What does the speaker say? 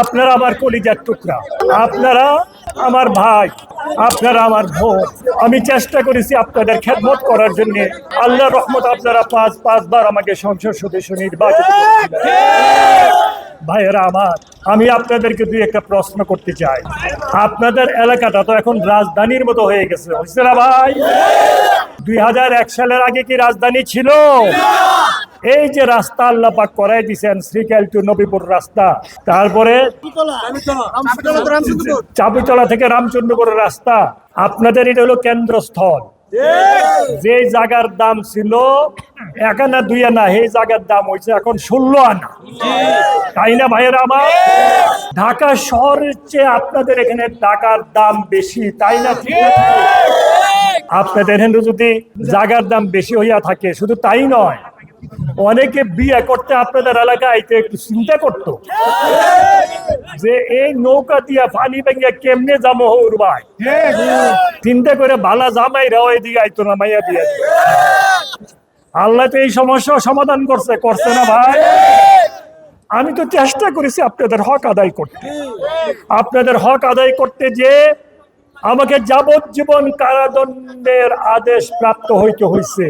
আপনারা আমার কলিজার টুকরা, আপনারা আমার ভাই, আপনারা আমার বোন। আমি চেষ্টা করেছি আপনাদের খেদমত করার জন্য। আল্লাহর রহমত, আপনারা পাঁচবার আমাকে সংসদ সদস্য নির্বাচিত করেছিলেন। ভাইয়েরা আমার, আমি আপনাদেরকে দুই একটা প্রশ্ন করতে চাই। আপনাদের এলাকাটা তো এখন রাজধানীর মতো হয়ে গেছে, হয়েছে না ভাই? 2001 সালের আগে কি রাজধানী ছিল? এই যে রাস্তা আল্লাহ পাক করাই দিয়েছেন, শ্রীকাল টু নবীপুর রাস্তা, তারপরে চাবিতলা থেকে রামচন্দ্রপুরের রাস্তা, আপনাদের এটা হলো কেন্দ্রস্থল। যে জায়গার দাম ছিল 1 আনা 2 আনা, এই জায়গার দাম হয়েছে এখন 16 আনা, তাই না ভাইয়েরা আমার? ঢাকা শহরের চেয়ে আপনাদের এখানে টাকার দাম বেশি, তাই না? আপনাদের এখানে যদি জায়গার দাম বেশি হইয়া থাকে, শুধু তাই নয়, অনেকে বিয়ে করতে আপনাদের এলাকায় আইতে একটু চিন্তা করতো যে এই নৌকা দিয়া পানি ভেঙে কেমনে যাবো হৌর ভাই, চিন্তা করে ভালা জামাই রাও এদিকে আইতো না, মাইয়া দিয়ে। আল্লাহ তো এই সমস্যা সমাধান করছে না ভাই? আমি তো চেষ্টা করেছি আপনাদের হক আদায় করতে। আপনাদের হক আদায় করতে যে আমাকে যাবজ্জীবন কারাদণ্ডের আদেশ প্রাপ্ত হইতে হয়েছে।